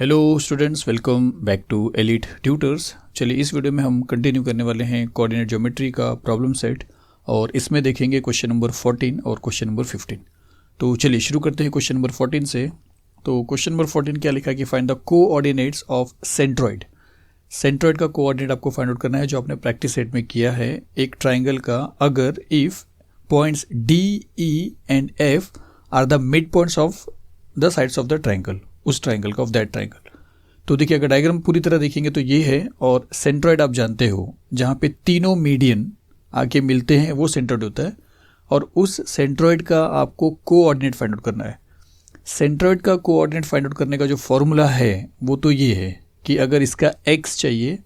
Hello students, welcome back to Elite Tutors. चलिए इस video में हम कंटिन्यू करने वाले हैं कोऑर्डिनेट ज्योमेट्री का प्रॉब्लम सेट और इसमें देखेंगे क्वेश्चन नंबर 14 और क्वेश्चन नंबर 15। तो चलिए शुरू करते हैं क्वेश्चन नंबर 14 से। तो क्वेश्चन नंबर 14 क्या लिखा है कि find the coordinates of centroid. Centroid का कोऑर्डिनेट आपको फाइंड आउट करना है, जो आपने प्रैक्टिस सेट में किया है एक ट्राइंगल का। अगर if points D, E and F R the mid points of the sides of the triangle, उस ट्राइंगल का, ऑफ दैट ट्राइंगल। तो देखिए अगर डायग्राम पूरी तरह देखेंगे तो ये है, और सेंट्रॉइड आप जानते हो जहाँ पे तीनों मीडियन आके मिलते हैं वो सेंट्रॉइड होता है। और उस सेंट्रॉइड का आपको कोऑर्डिनेट फाइंड आउट करना है। सेंट्रॉइड का कोऑर्डिनेट फाइंड आउट करने का जो फॉर्मूला है वो तो ये है कि अगर इसका x चाहिए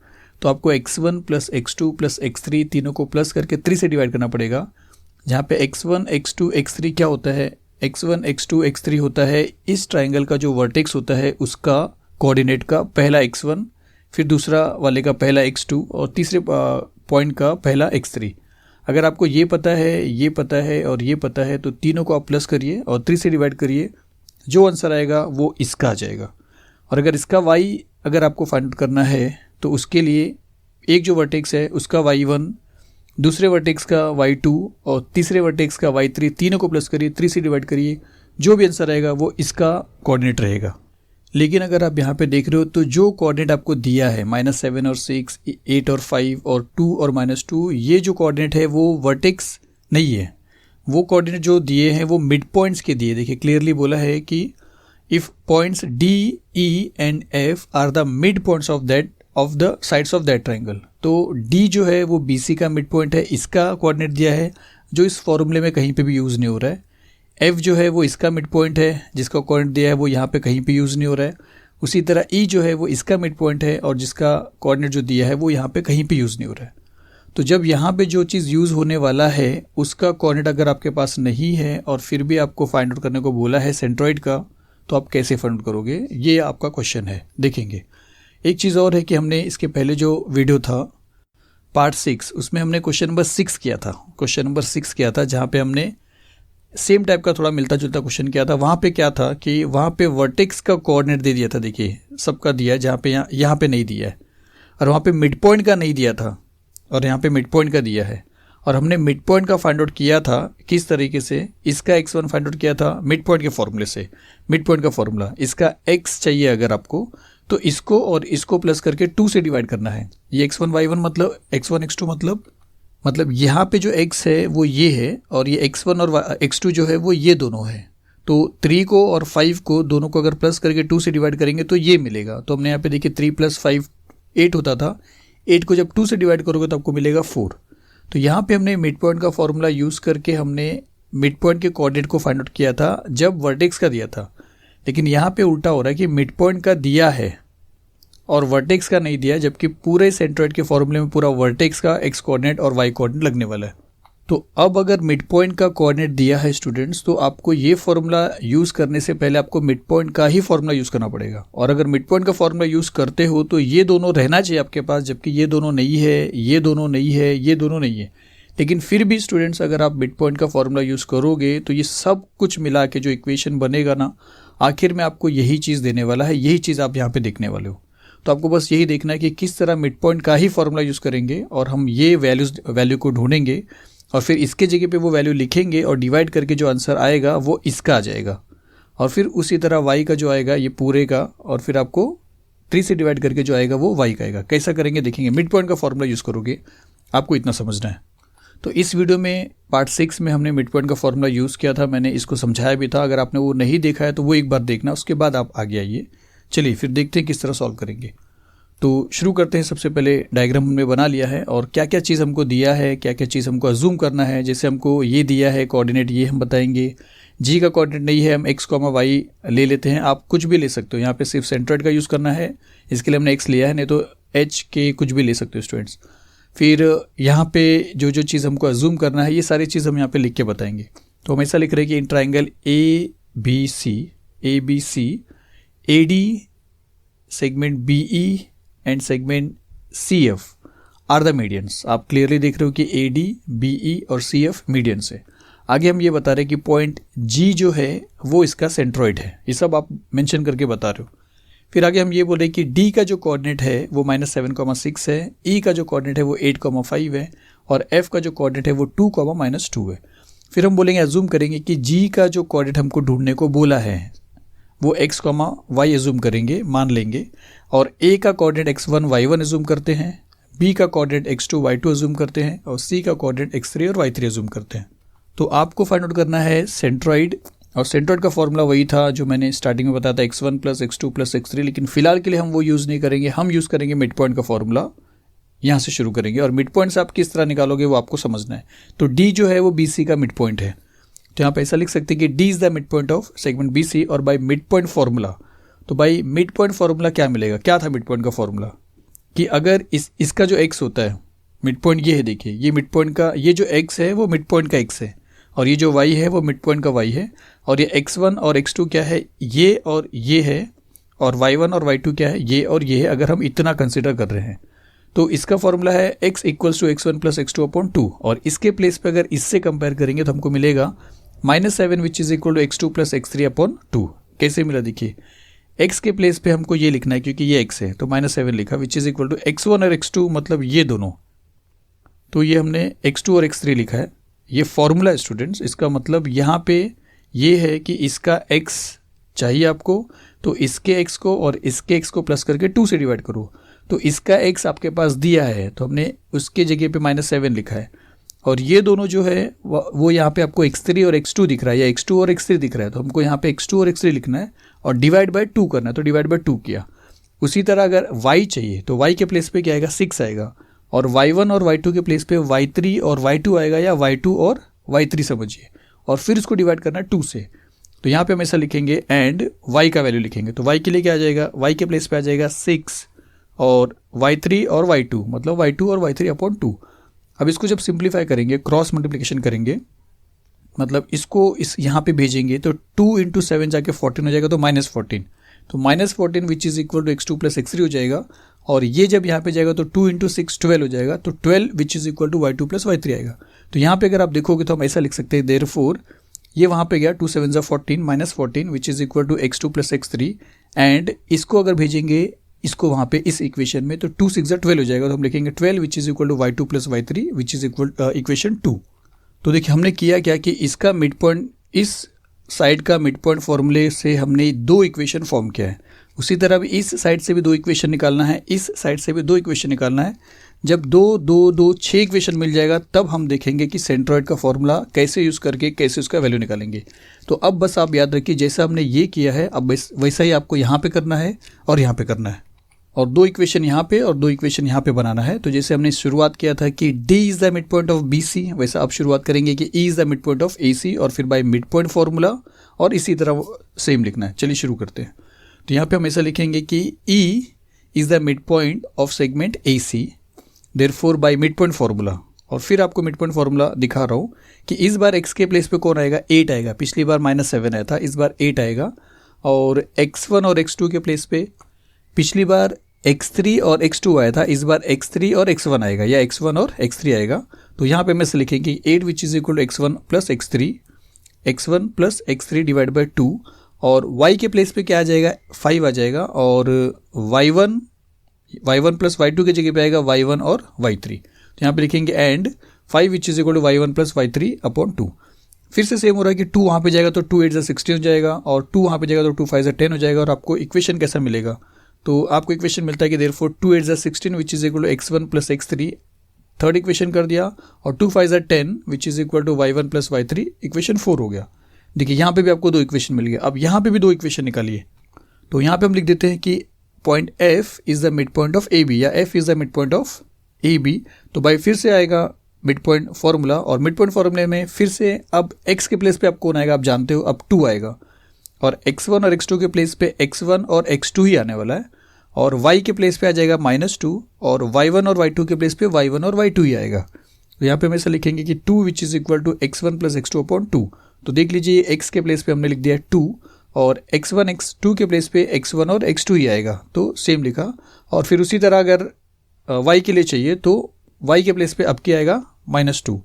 तो आपको x1 plus x2 plus x3 तीनों को प्लस करके 3 से डिवाइड करना पड़ेगा। जहाँ पे x1 x2 x3 क्या होता है, x1 x2 x3 होता है इस ट्राइंगल का जो वर्टेक्स होता है उसका कोऑर्डिनेट का पहला x1, फिर दूसरा वाले का पहला x2 और तीसरे पॉइंट का पहला x3। अगर आपको ये पता है, ये पता है और ये पता है तो तीनों को आप प्लस करिए और 3 से डिवाइड करिए, जो आंसर आएगा वो इसका आ जाएगा। और अगर इसका y अगर आपको फाइंड आउट करना है तो उसके लिए एक जो वर्टेक्स है उसका y1, दूसरे वर्टेक्स का y2 और तीसरे वर्टेक्स का y3, तीनों को प्लस करिए, 3 से डिवाइड करिए, जो भी आंसर आएगा वो इसका कोऑर्डिनेट रहेगा। लेकिन अगर आप यहाँ पे देख रहे हो तो जो कोऑर्डिनेट आपको दिया है -7 और 6, 8 और 5 और 2 और -2, ये जो कोऑर्डिनेट है वो वर्टेक्स नहीं है। वो कोऑर्डिनेट जो दिए हैं वो मिड पॉइंट्स के दिए। देखिए क्लियरली बोला है कि if points D, E and F R the mid points of the sides of that triangle. तो डी जो है वो BC का मिड पॉइंट है, इसका कोऑर्डिनेट दिया है जो इस फॉर्मूले में कहीं पे भी यूज़ नहीं हो रहा है। एफ जो है वो इसका मिड पॉइंट है, जिसका कोऑर्डिनेट दिया है वो यहाँ पे कहीं पे यूज़ नहीं हो रहा है। उसी तरह ई जो है वो इसका मिड पॉइंट है और जिसका कोऑर्डिनेट जो दिया है वो यहाँ पे कहीं पे यूज़ नहीं हो रहा है। तो जब यहाँ पे जो चीज़ यूज़ होने वाला है उसका कोऑर्डिनेट अगर आपके पास नहीं है और फिर भी आपको फाइंड आउट करने को बोला है सेंट्रॉइड का, तो आप कैसे फाइंड आउट करोगे, ये आपका क्वेश्चन है। देखेंगे एक चीज़ और है कि हमने इसके पहले जो वीडियो था पार्ट 6, उसमें हमने क्वेश्चन नंबर 6 किया था। क्वेश्चन नंबर 6 किया था जहाँ पे हमने सेम टाइप का थोड़ा मिलता जुलता क्वेश्चन किया था। वहाँ पे क्या था कि वहाँ पे वर्टेक्स का कोऑर्डिनेट दे दिया था, देखिए सबका दिया है, जहाँ पे यहाँ पे नहीं दिया है। और वहाँ पे मिड पॉइंट का नहीं दिया था और यहाँ पे मिड पॉइंट का दिया है। और हमने मिड पॉइंट का फाइंड आउट किया था किस तरीके से, इसका x1 फाइंड आउट किया था मिड पॉइंट के फॉर्मूले से। मिड पॉइंट का फॉर्मूला, इसका x चाहिए अगर आपको तो इसको और इसको प्लस करके 2 से डिवाइड करना है। ये x1 y1 मतलब x1 x2 मतलब यहाँ पे जो x है वो ये है और ये x1 और x2 जो है वो ये दोनों है। तो 3 को और 5 को दोनों को अगर प्लस करके 2 से डिवाइड करेंगे तो ये मिलेगा। तो हमने यहाँ पे देखिए 3 + 5 8 होता था, 8 को जब 2 से डिवाइड करोगे तो आपको मिलेगा 4। तो यहाँ पे हमने मिड पॉइंट का फॉर्मूला यूज़ करके हमने मिड पॉइंट के कोऑर्डिनेट को फाइंड आउट किया था जब वर्टेक्स का दिया था। लेकिन यहाँ पे उल्टा हो रहा है कि मिड पॉइंट का दिया है और वर्टेक्स का नहीं दिया, जबकि पूरे सेंट्रॉइड के फॉर्मूले में पूरा वर्टेक्स का x कोऑर्डिनेट और y कोऑर्डिनेट लगने वाला है। तो अब अगर मिड पॉइंट का कोऑर्डिनेट दिया है स्टूडेंट्स, तो आपको ये फॉर्मूला यूज़ करने से पहले आपको मिड पॉइंट का ही फॉर्मूला यूज़ करना पड़ेगा। और अगर मिड पॉइंट का फॉर्मूला यूज़ करते हो तो ये दोनों रहना चाहिए आपके पास, जबकि ये दोनों नहीं है, ये दोनों नहीं है, ये दोनों नहीं है। लेकिन फिर भी स्टूडेंट्स अगर आप मिड पॉइंट का फॉर्मूला यूज़ करोगे तो ये सब कुछ मिला के जो इक्वेशन बनेगा ना, आखिर में आपको यही चीज़ देने वाला है, यही चीज़ आप यहाँ पे देखने वाले हो। तो आपको बस यही देखना है कि किस तरह मिड पॉइंट का ही फॉर्मूला यूज़ करेंगे और हम ये वैल्यू को ढूंढेंगे और फिर इसके जगह पे वो वैल्यू लिखेंगे और डिवाइड करके जो आंसर आएगा वो इसका आ जाएगा। और फिर उसी तरह y का जो आएगा ये पूरे का, और फिर आपको 3 से डिवाइड करके जो आएगा वो y का आएगा। कैसा करेंगे देखेंगे। मिड पॉइंट का फॉर्मूला यूज़ करोगे, आपको इतना समझना है। तो इस वीडियो में पार्ट 6 में हमने मिड पॉइंट का फॉर्मूला यूज़ किया था, मैंने इसको समझाया भी था। अगर आपने वो नहीं देखा है तो वो एक बार देखना, उसके बाद आप आगे आइए। चलिए फिर देखते हैं किस तरह सॉल्व करेंगे। तो शुरू करते हैं। सबसे पहले डायग्राम हमने बना लिया है और क्या क्या चीज़ हमको दिया है, क्या क्या चीज़ हमको अज्यूम करना है। जैसे हमको ये दिया है कोऑर्डिनेट, ये हम बताएंगे। जी का कोऑर्डिनेट नहीं है, हम x, y ले लेते हैं। आप कुछ भी ले सकते हो, यहाँ पे सिर्फ सेंट्रॉइड का यूज़ करना है, इसके लिए हमने x लिया है, नहीं तो h के कुछ भी ले सकते हो स्टूडेंट्स। फिर यहाँ पे जो जो चीज़ हमको अज्यूम करना है ये सारी चीज़ हम यहाँ पे लिख के बताएंगे। तो हम ऐसा लिख रहे हैं कि in triangle ABC AD segment BE and segment CF are the medians. आप क्लियरली देख रहे हो कि AD, BE और CF मीडियंस है। आगे हम ये बता रहे हैं कि पॉइंट G जो है वो इसका सेंट्रॉइड है। ये सब आप मेंशन करके बता रहे हो। फिर आगे हम ये बोले कि डी का जो कोऑर्डिनेट है वो -7,6 है, ई का जो कोऑर्डिनेट है वो 8,5 है और एफ का जो कोऑर्डिनेट है वो 2,-2 है। फिर हम बोलेंगे एज्यूम करेंगे कि जी का जो कोऑर्डिनेट हमको ढूंढने को बोला है वो x, y एज्यूम करेंगे, मान लेंगे, और a का कोऑर्डिनेट x1, y1 एज्यूम करते हैं, b का कोऑर्डिनेट x2, y2 एज्यूम करते हैं और c का कोऑर्डिनेट x3 और y3 एज्यूम करते हैं। तो आपको फाइंड आउट करना है सेंट्रॉइड, और सेंट्रॉइड का फॉर्मूला वही था जो मैंने स्टार्टिंग में बताया था, x1 + x2 + x3, लेकिन फिलहाल के लिए हम वो यूज़ नहीं करेंगे, हम यूज़ करेंगे मिड पॉइंट का फॉर्मूला। यहाँ से शुरू करेंगे और मिड पॉइंट से आप किस तरह निकालोगे वो आपको समझना है। तो डी जो है वो बी सी का मिड पॉइंट है, तो यहाँ पे ऐसा लिख सकते हैं कि D is the mid point of segment B C, और बाय मिड पॉइंट फॉर्मूला, तो बाई मिड पॉइंट फॉर्मूला क्या मिलेगा, क्या था मिड पॉइंट का फॉर्मूला, कि अगर इसका जो x होता है, मिड पॉइंट ये है, देखिए ये मिड पॉइंट का, ये जो x है वो मिड पॉइंट का x है, और ये जो y है वो मिड पॉइंट का y है, और ये x1 और x2 क्या है, ये और ये है, और y1 और y2 क्या है, ये और ये है, अगर हम इतना कंसिडर कर रहे हैं। तो इसका फॉर्मूला है x = x1 + x2/2, और इसके प्लेस पे अगर इससे कंपेयर करेंगे तो हमको मिलेगा -7 विच is equal to x2 + x3/2। कैसे मिला, देखिए x के प्लेस पे हमको ये लिखना है क्योंकि ये x है, तो -7 लिखा, विच इज़ इक्वल टू x1 और x2, मतलब ये दोनों, तो ये हमने x2 और x3 लिखा है। ये फॉर्मूला है स्टूडेंट्स, इसका मतलब यहाँ पे ये है कि इसका x चाहिए आपको, तो इसके x को और इसके x को प्लस करके 2 से डिवाइड करो, तो इसका x आपके पास दिया है, तो हमने उसके जगह पे -7 लिखा है, और ये दोनों जो है वो यहाँ पे आपको x3 और x2 दिख रहा है, या x2 और x3 दिख रहा है, तो हमको यहाँ पे x2 और x3 लिखना है और डिवाइड बाय 2 करना है, तो डिवाइड बाय 2 किया। उसी तरह अगर y चाहिए तो y के प्लेस पे क्या आएगा, 6 आएगा, और y1 और y2 के प्लेस पे y3 और y2 आएगा, या y2 और y3 समझिए, और फिर इसको डिवाइड करना है 2 से। तो यहाँ पे हम ऐसा लिखेंगे एंड y का वैल्यू लिखेंगे, तो y के लिए क्या आ जाएगा, y के प्लेस पे आ जाएगा 6 और y3 और y2, मतलब y2 और y3/2। अब इसको जब सिंप्लीफाई करेंगे, क्रॉस मल्टीप्लिकेशन करेंगे, मतलब इसको इस यहाँ पे भेजेंगे, तो 2 × 7 जाके 14 हो जाएगा, तो -14, तो -14 which is equal to x2 + x3 हो जाएगा, और ये जब यहाँ पे जाएगा तो 2 × 6 12 हो जाएगा, तो 12 which is equal to y2 + y3 आएगा। तो यहाँ पे अगर आप देखोगे तो हम ऐसा लिख सकते हैं, देयरफॉर ये वहाँ पे गया 2 × 7 = 14, -14 which is equal to x2 + x3, and इसको अगर भेजेंगे इसको वहाँ पे इस इक्वेशन में, तो 2 × 6 = 12 हो जाएगा, तो हम लिखेंगे 12 which is equal to y2 + y3 which is equal equation 2। तो देखिए हमने किया क्या कि इसका मिड पॉइंट, इस साइड का मिड पॉइंट फॉर्मूले से हमने 2 इक्वेशन फॉर्म किया है, उसी तरह भी इस साइड से भी 2 इक्वेशन निकालना है, इस साइड से भी 2 इक्वेशन निकालना है। जब 2 2 2 6 इक्वेशन मिल जाएगा तब हम देखेंगे कि सेंट्रॉइड का फॉर्मूला कैसे यूज़ करके कैसे उसका वैल्यू निकालेंगे। तो अब बस आप याद रखिए, जैसा हमने ये किया है अब वैसा ही आपको यहाँ पे करना है और यहाँ पे करना है, और 2 इक्वेशन यहाँ पे और 2 इक्वेशन यहाँ पे बनाना है। तो जैसे हमने शुरुआत किया था कि D is the mid point of BC, वैसा आप शुरुआत करेंगे कि E is the mid point of AC, और फिर बाय मिड पॉइंट फॉर्मूला, और इसी तरह सेम लिखना है। चलिए शुरू करते हैं। तो यहाँ पे हम ऐसा लिखेंगे कि E is the mid point of segment AC, therefore by mid point formula, और फिर आपको मिड पॉइंट फॉर्मूला दिखा रहा हूँ कि इस बार x के प्लेस पे कौन आएगा, 8 आएगा, पिछली बार -7 आया था, इस बार 8 आएगा, और x1 और x2 के प्लेस पे पिछली बार x3 और x2 आया था, इस बार x3 और x1 आएगा, या x1 और x3 आएगा। तो यहाँ पे मैं से लिखेंगे 8 which is equal to x1 + x3, x1 + x3 divide by 2, और y के प्लेस पे क्या आ जाएगा, 5 आ जाएगा, और y1 + y2 की जगह पे आएगा y1 और y3। तो यहाँ पे लिखेंगे and 5 which is equal to y1 + y3/2। फिर से सेम हो रहा है कि 2 वहाँ पे जाएगा तो 2 × 8 = 16 हो जाएगा, और 2 वहाँ पे जाएगा तो 2 × 5 = 10 हो जाएगा, और आपको इक्वेशन कैसा मिलेगा, तो आपको इक्वेशन मिलता है कि therefore 2 × 8 = 16 which is equal to x1 + x3, third equation कर दिया, और 2 × 5 = 10 which is equal to y1 + y3, equation 4 हो गया। देखिए यहाँ पे भी आपको 2 इक्वेशन मिल गया। अब यहाँ पे भी 2 इक्वेशन निकालिए, तो यहाँ पे हम लिख देते हैं कि point F is the mid point of AB, या F is the mid point of AB। तो भाई फिर से आएगा मिड पॉइंट फॉर्मूला, और मिड पॉइंट फॉर्मूले में फिर से अब x के प्लेस पे आप कौन आएगा, आप जानते हो, अब 2 आएगा, और x1 और x2 के प्लेस पे x1 और x2 ही आने वाला है, और y के प्लेस पे आ जाएगा -2, और y1 और y2 के प्लेस पे y1 और y2 ही आएगा। तो यहाँ पे हम ऐसा लिखेंगे कि 2 विच is equal to x1 + x2/2। तो देख लीजिए x के प्लेस पे हमने लिख दिया 2, और x1 x2 के प्लेस पे x1 और x2 ही आएगा, तो सेम लिखा। और फिर उसी तरह अगर y के लिए चाहिए तो y के प्लेस पे अब क्या आएगा, -2।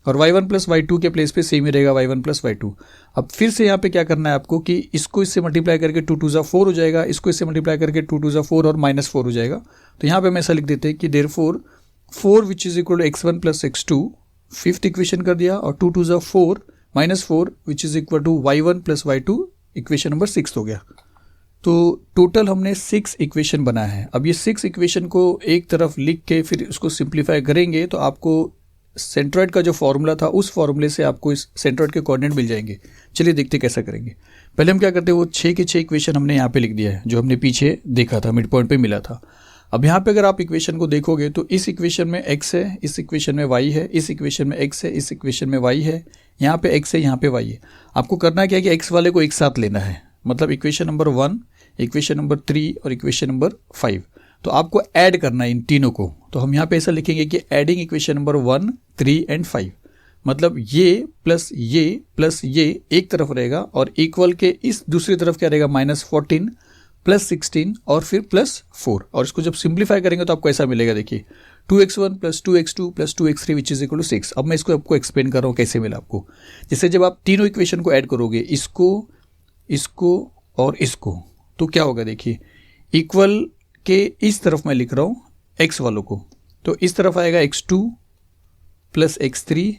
और y1 प्लस y2 के प्लेस पे सेम ही रहेगा y1 प्लस y2। अब फिर से यहाँ पे क्या करना है आपको कि इसको इससे मल्टीप्लाई करके 2 2 = 4 हो जाएगा, इसको इससे मल्टीप्लाई करके 2 2 = 4 और -4 हो जाएगा। तो यहाँ पे हम ऐसा लिख देते हैं कि therefore 4 which is equal to x1 plus x2 fifth equation कर दिया, और 2 2 = 4 -4 which is equal to y1 plus y2 equation number 6 हो गया। तो टोटल हमने 6 इक्वेशन बनाया है। अब ये 6 इक्वेशन को एक तरफ लिख के फिर उसको सिंप्लीफाई करेंगे तो आपको सेंट्रॉइड का जो फॉर्मूला था उस फॉर्मूले से आपको इस सेंट्रॉइड के कोऑर्डिनेट मिल जाएंगे। चलिए देखते कैसा करेंगे। पहले हम क्या करते हैं, वो 6 के 6 इक्वेशन हमने यहाँ पे लिख दिया है जो हमने पीछे देखा था, मिड पॉइंट पे मिला था। अब यहाँ पे अगर आप इक्वेशन को देखोगे तो इस इक्वेशन में x है, इस इक्वेशन में y है, इस इक्वेशन में x है, इस इक्वेशन में y है, यहाँ पे x है, यहाँ पे y है। आपको करना क्या है कि x वाले को एक साथ लेना है, मतलब इक्वेशन नंबर 1, इक्वेशन नंबर 3 और इक्वेशन नंबर 5। तो आपको ऐड करना है इन तीनों को। तो हम यहाँ पे ऐसा लिखेंगे कि एडिंग इक्वेशन नंबर 1, 3 एंड 5, मतलब ये प्लस ये एक तरफ रहेगा और इक्वल के इस दूसरी तरफ क्या रहेगा -14 प्लस 16 और फिर +4। और इसको जब सिंप्लीफाई करेंगे तो आपको ऐसा मिलेगा, देखिए 2x1 plus 2x2 plus 2x3 which is equal to 6। अब मैं इसको आपको एक्सप्लेन कर रहा हूँ कैसे मिला आपको। जैसे जब आप तीनों इक्वेशन को ऐड करोगे, इसको और इसको, तो क्या होगा देखिए, इक्वल के इस तरफ मैं लिख रहा हूँ x वालों को, तो इस तरफ आएगा x2 प्लस x3,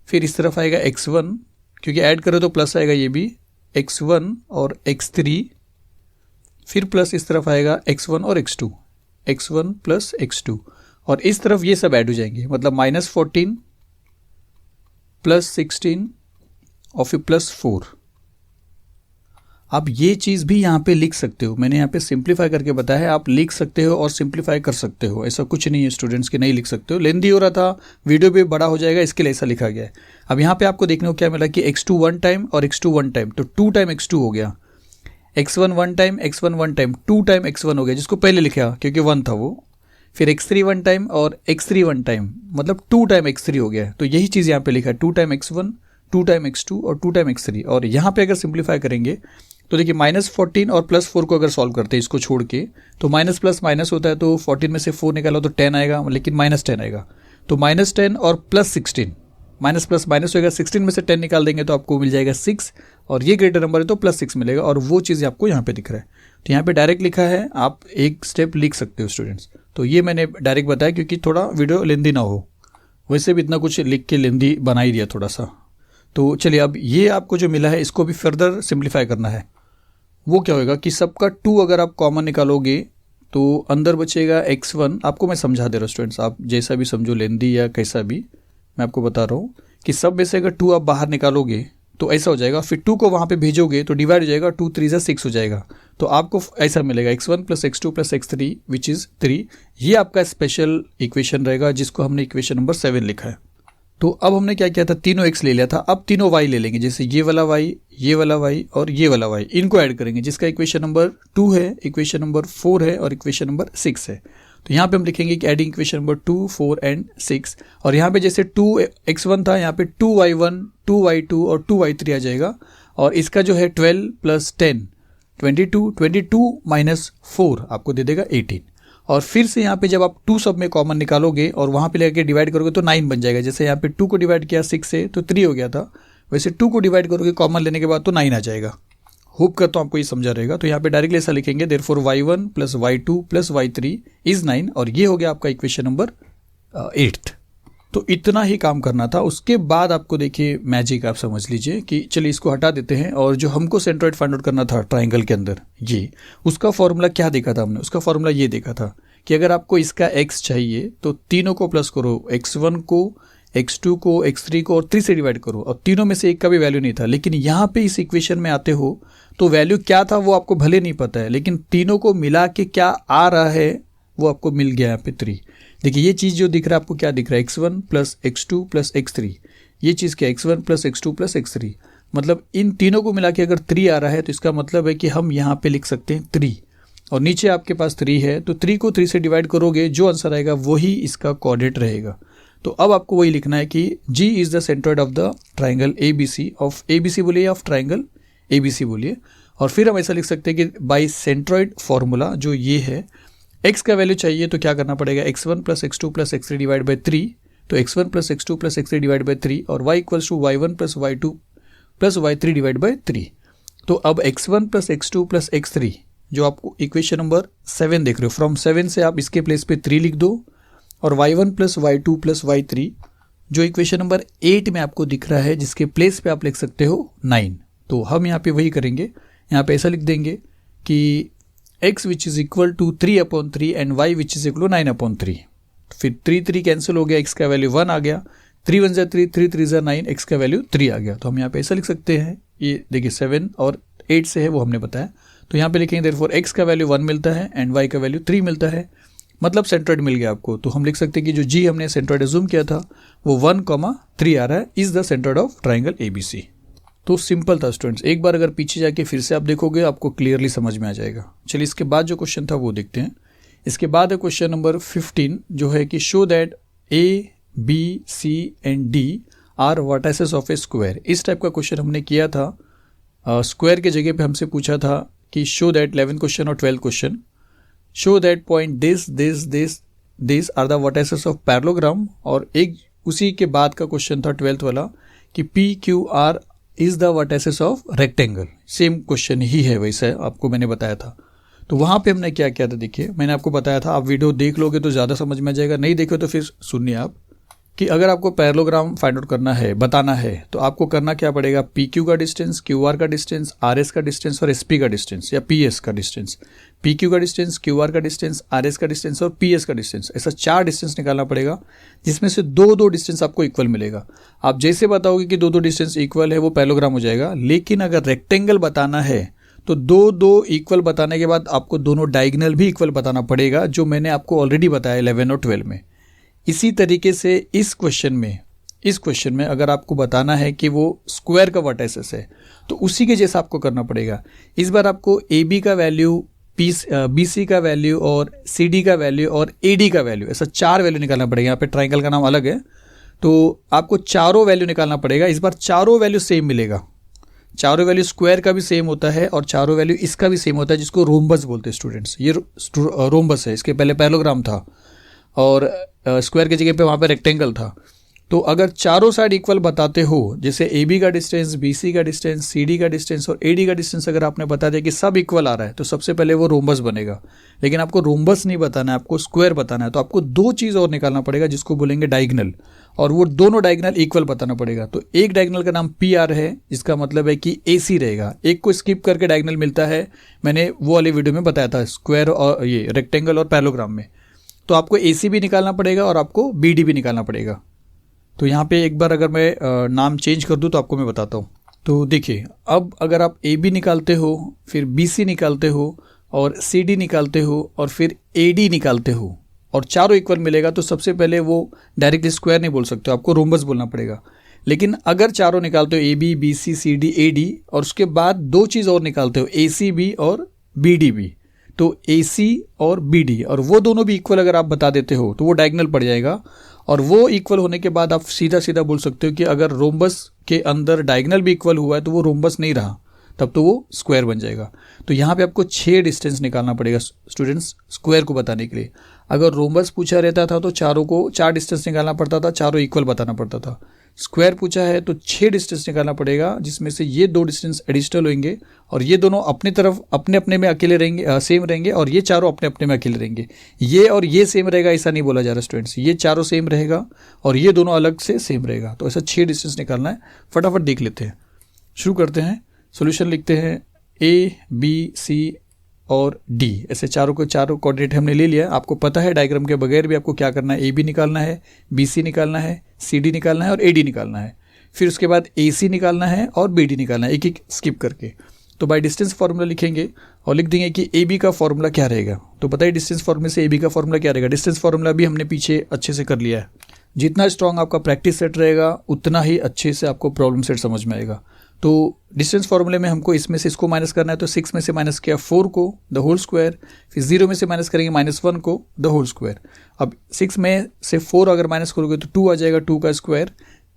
फिर इस तरफ आएगा x1, क्योंकि ऐड करो तो प्लस आएगा ये भी, x1 और x3, फिर प्लस इस तरफ आएगा x1 और x2, x1 प्लस x2, और इस तरफ ये सब ऐड हो जाएंगे, मतलब -14 प्लस 16 और फिर +4। आप ये चीज़ भी यहाँ पे लिख सकते हो, मैंने यहाँ पे सिंप्लीफाई करके बताया है, आप लिख सकते हो और सिंप्लीफाई कर सकते हो, ऐसा कुछ नहीं है स्टूडेंट्स के नहीं लिख सकते हो। लेंदी हो रहा था, वीडियो भी बड़ा हो जाएगा, इसके लिए ऐसा लिखा गया है। अब यहाँ पे आपको देखने को क्या मिला कि x2 1 टाइम और x2 1 टाइम, तो 2 टाइम x2 हो गया, x1 1 time, x1 1 time, 2 time x1 हो गया जिसको पहले लिखा क्योंकि 1 था वो, फिर x3 1 टाइम और x3 1 टाइम, मतलब 2 टाइम x3 हो गया। तो यही चीज़ यहाँ पे लिखा है, 2 टाइम x1, 2 टाइम x2 और 2 टाइम x3। और यहाँ पे अगर सिंप्लीफाई करेंगे तो देखिए -14 और +4 को अगर सॉल्व करते हैं इसको छोड़ के, तो माइनस प्लस माइनस होता है, तो 14 में से 4 निकालो तो 10 आएगा, लेकिन -10 आएगा। तो -10 और +16, माइनस प्लस माइनस होगा, 16 में से 10 निकाल देंगे तो आपको मिल जाएगा 6, और ये ग्रेटर नंबर है तो +6 मिलेगा, और वो चीज़ आपको यहाँ पे दिख रहा है। तो यहाँ पे डायरेक्ट लिखा है, आप एक स्टेप लिख सकते हो स्टूडेंट्स। तो ये मैंने डायरेक्ट बताया क्योंकि थोड़ा वीडियो लेंदी ना हो, वैसे भी इतना कुछ लिख के लेंदी बना ही दिया थोड़ा सा। तो चलिए, अब ये आपको जो मिला है इसको भी फर्दर सिंप्लीफाई करना है। वो क्या होगा कि सबका 2 अगर आप कॉमन निकालोगे तो अंदर बचेगा x1। आपको मैं समझा दे रहा हूँ स्टूडेंट्स, आप जैसा भी समझो, लेंदी या कैसा भी, मैं आपको बता रहा हूँ कि सब में से अगर 2 आप बाहर निकालोगे तो ऐसा हो जाएगा, फिर 2 को वहाँ पे भेजोगे तो डिवाइड हो जाएगा, 2 3 6 हो जाएगा। तो आपको ऐसा मिलेगा x1 plus x2 plus x3 which is 3। ये आपका स्पेशल इक्वेशन रहेगा जिसको हमने इक्वेशन नंबर 7 लिखा है। तो अब हमने क्या किया था, तीनों x ले लिया था, अब तीनों y ले लेंगे, जैसे ये वाला y, ये वाला y और ये वाला y, इनको ऐड करेंगे, जिसका इक्वेशन नंबर 2 है, इक्वेशन नंबर 4 है और इक्वेशन नंबर 6 है। तो यहाँ पे हम लिखेंगे कि एडिंग इक्वेशन नंबर 2, 4 एंड 6, और यहाँ पे जैसे 2x1 था, यहाँ पे 2y1, 2y2 और 2y3 आ जाएगा, और इसका जो है 12 प्लस 10 22, 22 माइनस 4 आपको दे देगा 18। और फिर से यहाँ पे जब आप 2 सब में कॉमन निकालोगे और वहाँ पे लेकर डिवाइड करोगे तो 9 बन जाएगा। जैसे यहाँ पे 2 को डिवाइड किया 6 से तो 3 हो गया था, वैसे 2 को डिवाइड करोगे कॉमन लेने के बाद तो 9 आ जाएगा। होप करता हूँ आपको ये समझा रहेगा। तो यहाँ पे डायरेक्टली ऐसा लिखेंगे, therefore y1 plus y2 plus y3 is 9, और ये हो गया आपका इक्वेशन नंबर 8। तो इतना ही काम करना था। उसके बाद आपको देखिए मैजिक, आप समझ लीजिए कि चलिए इसको हटा देते हैं, और जो हमको सेंट्रॉइड फाइंड आउट करना था ट्राइंगल के अंदर, ये उसका फॉर्मूला क्या देखा था हमने, उसका फॉर्मूला ये देखा था कि अगर आपको इसका x चाहिए तो तीनों को प्लस करो, x1 को, x2 को, x3 को और 3 से डिवाइड करो, और तीनों में से एक का भी वैल्यू नहीं था। लेकिन यहाँ पे इस इक्वेशन में आते हो तो वैल्यू क्या था वो आपको भले नहीं पता है, लेकिन तीनों को मिला के क्या आ रहा है वो आपको मिल गया यहाँ पे 3। देखिए ये चीज़ जो दिख रहा है आपको, क्या दिख रहा है, x1 plus x2 plus x3, ये चीज़ क्या, x1 plus x2 plus x3, मतलब इन तीनों को मिला के अगर 3 आ रहा है तो इसका मतलब है कि हम यहाँ पे लिख सकते हैं 3, और नीचे आपके पास 3 है तो 3 को 3 से डिवाइड करोगे, जो आंसर आएगा वही इसका कोऑर्डिनेट रहेगा। तो अब आपको वही लिखना है कि G is the centroid of the triangle ABC, of ABC बोलिए, ऑफ ट्राइंगल ABC बोलिए। और फिर हम ऐसा लिख सकते हैं कि बाई सेंट्रॉइड फॉर्मूला जो ये है, x का वैल्यू चाहिए तो क्या करना पड़ेगा, x1 plus x2 plus x3 divide by 3, तो x1 plus x2 plus x3 divide by 3 और y equals to y1 plus y2 plus y3 divide by 3। तो अब x1 plus x2 plus x3 जो आपको इक्वेशन नंबर 7 देख रहे हो, from 7 से आप इसके प्लेस पे 3 लिख दो, और y1 plus y2 plus y3 जो इक्वेशन नंबर 8 में आपको दिख रहा है जिसके प्लेस पे आप लिख सकते हो 9। तो हम यहाँ पे वही करेंगे, यहाँ पे ऐसा लिख देंगे कि x which is equal to 3/3 and y which is equal to 9/3। फिर 3 कैंसिल हो गया, x का वैल्यू 1 आ गया, 3 1 3 3 3 9, x का वैल्यू 3 आ गया। तो हम यहाँ पे ऐसा लिख सकते हैं, ये देखिए 7 और 8 से है वो हमने बताया। तो यहाँ पे लिखेंगे देयरफॉर x का वैल्यू 1 मिलता है एंड y का वैल्यू 3 मिलता है, मतलब सेंट्रोइड मिल गया आपको। तो हम लिख सकते हैं कि जो g हमने सेंट्रोइड अज्यूम किया था वो 1,3 आ रहा है, is the centroid of triangle ABC। तो सिंपल था स्टूडेंट्स, एक बार अगर पीछे जाके फिर से आप देखोगे आपको क्लियरली समझ में आ जाएगा। चलिए इसके बाद जो क्वेश्चन था वो देखते हैं। इसके बाद है क्वेश्चन नंबर 15 जो है कि show that A, B, C and D are vertices of a square. इस टाइप का क्वेश्चन हमने किया था, स्क्वायर के जगह पे हमसे पूछा था कि शो दैट 11th क्वेश्चन और 12th question, show that point this are the vertices of parallelogram, और एक उसी के बाद का क्वेश्चन था 12th वाला कि PQR is the vertices of rectangle. Same question ही है, वैसे आपको मैंने बताया था। तो वहाँ पे हमने क्या किया था, देखिए मैंने आपको बताया था, आप वीडियो देख लोगे तो ज़्यादा समझ में आ जाएगा, नहीं देखो तो फिर सुनिए आप, कि अगर आपको पैरेललोग्राम फाइंड आउट करना है, बताना है, तो आपको करना क्या पड़ेगा, PQ का डिस्टेंस, QR का डिस्टेंस, RS का डिस्टेंस और SP का डिस्टेंस या PS का डिस्टेंस। PQ का डिस्टेंस, QR का डिस्टेंस, RS का डिस्टेंस और PS का डिस्टेंस, ऐसा 4 डिस्टेंस निकालना पड़ेगा, जिसमें से 2 डिस्टेंस आपको इक्वल मिलेगा। आप जैसे बताओगे कि 2 डिस्टेंस इक्वल है वो पैरेललोग्राम हो जाएगा, लेकिन अगर रेक्टेंगल बताना है तो 2 इक्वल बताने के बाद आपको दोनों डायगोनल भी इक्वल बताना पड़ेगा, जो मैंने आपको ऑलरेडी बताया 11 और 12 में। इसी तरीके से इस क्वेश्चन में अगर आपको बताना है कि वो स्क्वायर का वर्टाइसेस है तो उसी के जैसा आपको करना पड़ेगा। इस बार आपको AB का वैल्यू, BC का वैल्यू और CD का वैल्यू और AD का वैल्यू, ऐसा 4 वैल्यू निकालना पड़ेगा। यहाँ पे ट्राइंगल का नाम अलग है, तो आपको चारों वैल्यू निकालना पड़ेगा। इस बार चारों वैल्यू सेम मिलेगा, चारों वैल्यू स्क्वायर का भी सेम होता है और चारों वैल्यू इसका भी सेम होता है, जिसको रोम्बस बोलते हैं स्टूडेंट्स। ये रोम्बस है, इसके पहले पैरेललोग्राम था और स्क्वायर की जगह पे वहाँ पे रेक्टेंगल था। तो अगर चारों साइड इक्वल बताते हो, जैसे AB का डिस्टेंस, BC का डिस्टेंस, CD का डिस्टेंस और AD का डिस्टेंस अगर आपने बता दिया कि सब इक्वल आ रहा है, तो सबसे पहले वो रोम्बस बनेगा। लेकिन आपको रोम्बस नहीं बताना है, आपको स्क्वायर बताना है, तो आपको 2 चीज़ और निकालना पड़ेगा, जिसको बोलेंगे डायगोनल, और वो दोनों डायगोनल इक्वल बताना पड़ेगा। तो एक डायगोनल का नाम PR है, जिसका मतलब है कि AC रहेगा। एक को स्किप करके डायगोनल मिलता है, मैंने वो वाली वीडियो में बताया था, स्क्वायर और ये रेक्टेंगल और पैरेललोग्राम में। तो आपको AC भी निकालना पड़ेगा और आपको BD भी निकालना पड़ेगा। तो यहाँ पे एक बार अगर मैं नाम चेंज कर दूँ तो आपको मैं बताता हूँ। तो देखिए, अब अगर आप AB निकालते हो, फिर BC निकालते हो और CD निकालते हो और फिर AD निकालते हो और चारों इक्वल मिलेगा, तो सबसे पहले वो डायरेक्टली स्क्वायर नहीं बोल सकते, आपको रोम्बस बोलना पड़ेगा। लेकिन अगर चारों निकालते हो AB, BC, CD, AD और उसके बाद 2 चीज़ और निकालते हो ACB और BDB, तो AC और BD और वो दोनों भी इक्वल अगर आप बता देते हो तो वो डायगोनल पड़ जाएगा। और वो इक्वल होने के बाद आप सीधा बोल सकते हो कि अगर रोम्बस के अंदर डायगोनल भी इक्वल हुआ है तो वो रोम्बस नहीं रहा, तब तो वो स्क्वायर बन जाएगा। तो यहाँ पे आपको 6 डिस्टेंस निकालना पड़ेगा स्टूडेंट्स, स्क्वायर को बताने के लिए। अगर रोम्बस पूछा रहता था तो चारों को 4 डिस्टेंस निकालना पड़ता था, चारों इक्वल बताना पड़ता था। स्क्वायर पूछा है तो 6 डिस्टेंस निकालना पड़ेगा, जिसमें से ये 2 डिस्टेंस एडिशनल होंगे और ये दोनों अपनी तरफ अपने अपने में अकेले रहेंगे, सेम रहेंगे, और ये चारों अपने अपने में अकेले रहेंगे। ये और ये सेम रहेगा ऐसा नहीं बोला जा रहा स्टूडेंट्स, ये चारों सेम रहेगा और ये दोनों अलग से सेम रहेगा। तो ऐसा 6 डिस्टेंस निकालना है। फटाफट देख लेते हैं, शुरू करते हैं। सोल्यूशन लिखते हैं A, B, C और D, ऐसे चारों कोऑर्डिनेट हमने ले लिया। आपको पता है डायग्राम के बगैर भी आपको क्या करना है, AB निकालना है, BC निकालना है, CD निकालना है और AD निकालना है। फिर उसके बाद AC निकालना है और BD निकालना है, एक एक स्किप करके। तो बाय डिस्टेंस फार्मूला लिखेंगे और लिख देंगे कि AB का फॉर्मूला क्या रहेगा। तो बताइए डिस्टेंस फार्मूले से AB का फॉर्मूला क्या रहेगा। डिस्टेंस फार्मूला भी हमने पीछे अच्छे से कर लिया है। जितना स्ट्रॉन्ग आपका प्रैक्टिस सेट रहेगा उतना ही अच्छे से आपको प्रॉब्लम सेट समझ में आएगा। तो डिस्टेंस फार्मूले में हमको इसमें से इसको माइनस करना है, तो 6 में से माइनस किया 4 को द होल स्क्वायर, फिर 0 में से माइनस करेंगे -1 को द होल स्क्वायर। अब 6 में से 4 अगर माइनस करोगे तो 2 आ जाएगा, 2 का स्क्वायर,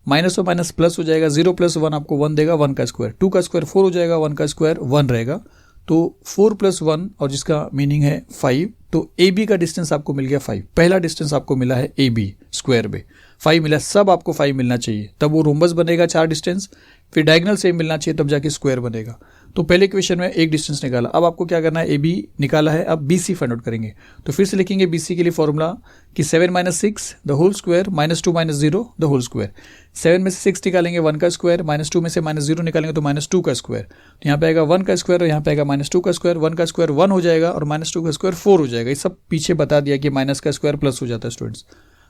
माइनस और माइनस प्लस हो जाएगा, 0 + 1 आपको 1 देगा, 1 का स्क्वायर, 2 का स्क्वायर 4 हो जाएगा, 1 का स्क्वायर 1 रहेगा। तो 4 + 1 और जिसका मीनिंग है 5, तो ए बी का डिस्टेंस आपको मिल गया 5। पहला डिस्टेंस आपको मिला है ए बी स्क्वायर में 5 मिला, सब आपको 5 मिलना चाहिए तब वो रोम्बस बनेगा 4 डिस्टेंस, फिर डायगोनल सेम मिलना चाहिए तब जाके स्क्वायर बनेगा। तो पहले इक्वेशन में एक डिस्टेंस निकाला, अब आपको क्या करना है, ए बी निकाला है, अब बी सी फाइंड आउट करेंगे। तो फिर से लिखेंगे बी सी के लिए फॉर्मूला कि 7 - 6 the whole square -2 - 0 the whole square. 7 में से 6 निकालेंगे 1 का स्क्वायर, -2 में से -0 निकालेंगे तो -2 का स्क्वायर। तो यहाँ पे आएगा 1 का स्क्वायर और यहाँ पे आएगा -2 का स्क्वायर। 1 का स्क्वायर 1 हो जाएगा और -2 का स्क्वायर 4 हो जाएगा। ये सब पीछे बता दिया कि माइनस का स्क्वायर प्लस हो जाता है स्टूडेंट्स।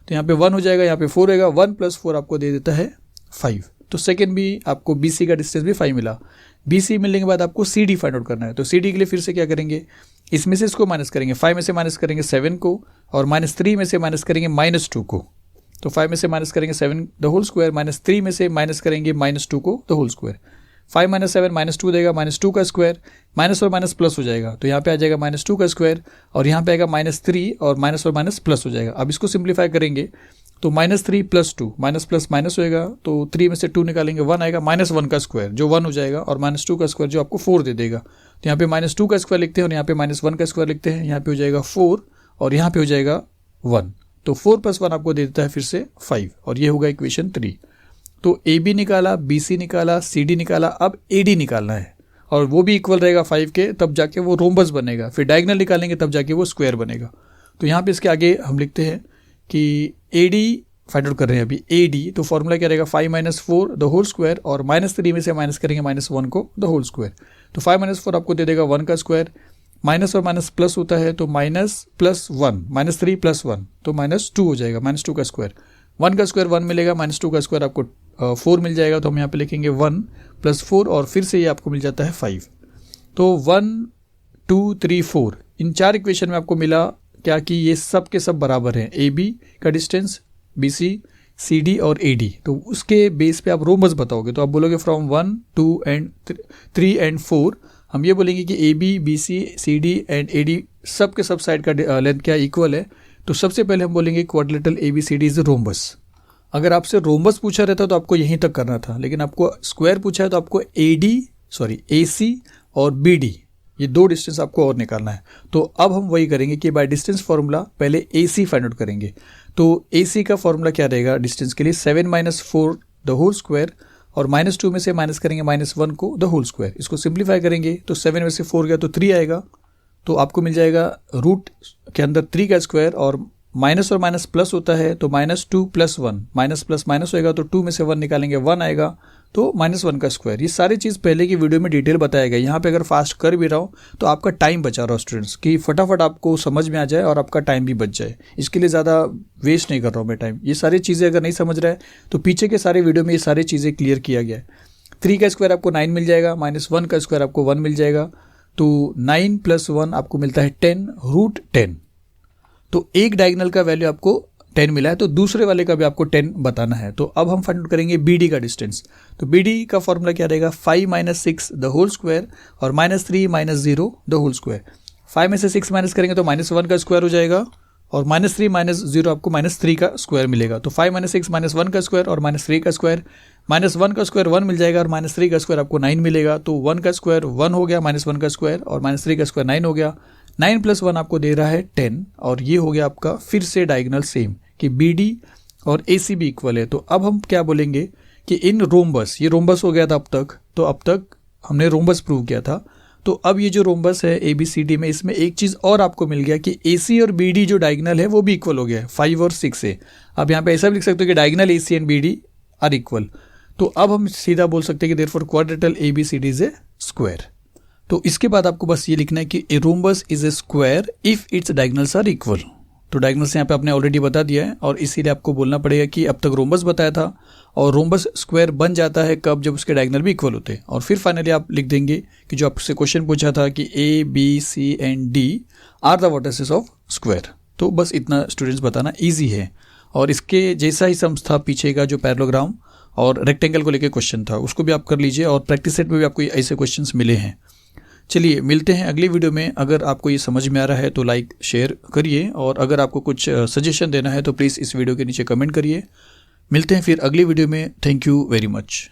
तो यहाँ पे 1 हो जाएगा, यहाँ पे 4 रहेगा, 1 + 4 आपको दे देता है 5। तो सेकेंड भी आपको बी सी का डिस्टेंस भी 5 मिला। बी सी मिलने के बाद आपको सी डी फाइंड आउट करना है। तो सी डी के लिए फिर से क्या करेंगे, इसमें से इसको माइनस करेंगे, 5 में से माइनस करेंगे 7 को और -3 में से माइनस करेंगे -2 को। तो 5 में से माइनस करेंगे 7 द होल स्क्वायर, -3 में से माइनस करेंगे -2 को द होल स्क्वायर। 5 - 7 -2 देगा, -2 का स्क्वायर, माइनस और माइनस प्लस हो जाएगा। तो यहाँ पे आ जाएगा -2 का स्क्वायर और यहाँ पे आएगा -3 और माइनस और माइनस प्लस हो जाएगा। अब इसको सिंप्लीफाई करेंगे तो -3 + 2, माइनस प्लस माइनस होएगा, तो 3 में से 2 निकालेंगे 1 आएगा, -1 का स्क्वायर जो 1 हो जाएगा और -2 का स्क्वायर जो आपको 4 दे देगा। तो यहाँ पे -2 का स्क्वायर लिखते हैं और यहाँ पे -1 का स्क्वायर लिखते हैं। यहाँ पे हो जाएगा 4 और यहाँ पे हो जाएगा 1। तो 4 + 1 आपको दे देता है फिर से 5 और ये होगा इक्वेशन 3। तो ए बी निकाला, बी सी निकाला, सी डी निकाला, अब ए डी निकालना है और वो भी इक्वल रहेगा 5 के, तब जाके वो रोम्बस बनेगा। फिर डायगोनल निकालेंगे तब जाके वो स्क्वायर बनेगा। तो यहाँ पे इसके आगे हम लिखते हैं कि ए डी फाइंड आउट कर रहे हैं अभी ए डी। तो फॉर्मूला क्या रहेगा, 5 - 4 द होल स्क्वायर और -3 में से माइनस करेंगे -1 को द होल स्क्वायर। तो 5 - 4 आपको दे देगा 1 का स्क्वायर, माइनस और माइनस प्लस होता है तो माइनस प्लस 1, -3 + 1 तो -2 हो जाएगा, -2 का स्क्वायर। 1 का स्क्वायर 1 मिलेगा, -2 का स्क्वायर आपको 4 मिल जाएगा। तो हम यहाँ पे लिखेंगे 1 + 4 और फिर से ये आपको मिल जाता है 5। तो 1 2 3 4 इन 4 इक्वेशन में आपको मिला क्या कि ये सब के सब बराबर हैं। ए बी का distance, B C, C D और ए डी। तो उसके बेस पे आप रोम्बस बताओगे तो आप बोलोगे फ्रॉम 1 2 एंड 3 एंड 4 हम ये बोलेंगे कि A B, B C, C D and A D सब के सब साइड का लेंथ क्या इक्वल है। तो सबसे पहले हम बोलेंगे quadrilateral A B C D is rhombus. अगर आपसे रोम्बस पूछा रहता तो आपको यहीं तक करना था, लेकिन आपको स्क्वायर पूछा है तो आपको ए सी और बी डी ये 2 डिस्टेंस आपको और निकालना है। तो अब हम वही करेंगे कि बाय डिस्टेंस फार्मूला पहले ए सी फाइंड आउट करेंगे। तो ए सी का फार्मूला क्या रहेगा डिस्टेंस के लिए, 7 - 4 द होल स्क्वायर और -2 में से माइनस करेंगे -1 को द होल स्क्वायर। इसको सिंप्लीफाई करेंगे तो 7 में से 4 गया तो 3 आएगा। तो आपको मिल जाएगा रूट के अंदर 3 का स्क्वायर और माइनस और माइनस प्लस होता है तो -2 + 1, माइनस प्लस माइनस होएगा तो 2 में से 1 निकालेंगे 1 आएगा तो -1 का स्क्वायर। ये सारी चीज़ पहले की वीडियो में डिटेल बताया गया। यहाँ पे अगर फास्ट कर भी रहा हूँ तो आपका टाइम बचा रहा हूँ स्टूडेंट्स, कि फटाफट आपको समझ में आ जाए और आपका टाइम भी बच जाए। इसके लिए ज़्यादा वेस्ट नहीं कर रहा हूँ मैं टाइम। ये सारी चीज़ें अगर नहीं समझ रहा है तो पीछे के सारे वीडियो में ये सारी चीज़ें क्लियर किया गया है। 3 का स्क्वायर आपको 9 मिल जाएगा, -1 का स्क्वायर आपको 1 मिल जाएगा, तो 9 + 1 आपको मिलता है 10 √10। तो एक डायगोनल का वैल्यू आपको 10 मिला है तो दूसरे वाले का भी आपको 10 बताना है। तो अब हम फाइंड आउट करेंगे बी डी का डिस्टेंस। तो बी डी का फॉर्मूला क्या रहेगा, 5 - 6 द होल स्क्वायर और -3 - 0 द होल स्क्वायर। 5 में से 6 माइनस करेंगे तो -1 का स्क्वायर हो जाएगा और -3 - 0 आपको -3 का स्क्वायर मिलेगा। तो 5 - 6 -1 का स्क्वायर और -3 का स्क्वायर, -1 का स्क्वायर 1 मिल जाएगा और -3 का स्क्वायर आपको 9 मिलेगा। तो 1 का स्क्वायर 1 हो गया, -1 का स्क्वायर और -3 का स्क्वायर 9 हो गया। 9 + 1 आपको दे रहा है 10 और ये हो गया आपका फिर से डायगोनल सेम कि बी डी और ए सी भी इक्वल है। तो अब हम क्या बोलेंगे कि इन रोम्बस, ये रोम्बस हो गया था अब तक, तो अब तक हमने रोम्बस प्रूव किया था। तो अब ये जो रोम्बस है ए बी सी डी में, इसमें एक चीज़ और आपको मिल गया कि ए सी और बी डी जो डायगोनल है वो भी इक्वल हो गया है, 5 और 6 है। अब यहाँ पे ऐसा भी लिख सकते हो कि diagonal A C and B D are equal. तो अब हम सीधा बोल सकते हैं कि therefore quadrilateral A B C D is a square. तो इसके बाद आपको बस ये लिखना है कि a rhombus is a square if its diagonals are equal. तो डायगोनल्स यहाँ पे आपने ऑलरेडी बता दिया है और इसीलिए आपको बोलना पड़ेगा कि अब तक रोम्बस बताया था और रोम्बस स्क्वायर बन जाता है कब, जब उसके डायगोनल भी इक्वल होते हैं। और फिर फाइनली आप लिख देंगे कि जो आपसे क्वेश्चन पूछा था कि A B C and D are the vertices of square. तो बस इतना स्टूडेंट्स बताना ईजी है। और इसके जैसा ही सम था पीछे का जो पैरेललोग्राम और रेक्टेंगल को लेकर क्वेश्चन था उसको भी आप कर लीजिए और प्रैक्टिस सेट में भी आपको ऐसे क्वेश्चन मिले हैं। चलिए मिलते हैं अगली वीडियो में। अगर आपको ये समझ में आ रहा है तो लाइक शेयर करिए और अगर आपको कुछ सजेशन देना है तो प्लीज़ इस वीडियो के नीचे कमेंट करिए। मिलते हैं फिर अगली वीडियो में। Thank you very much.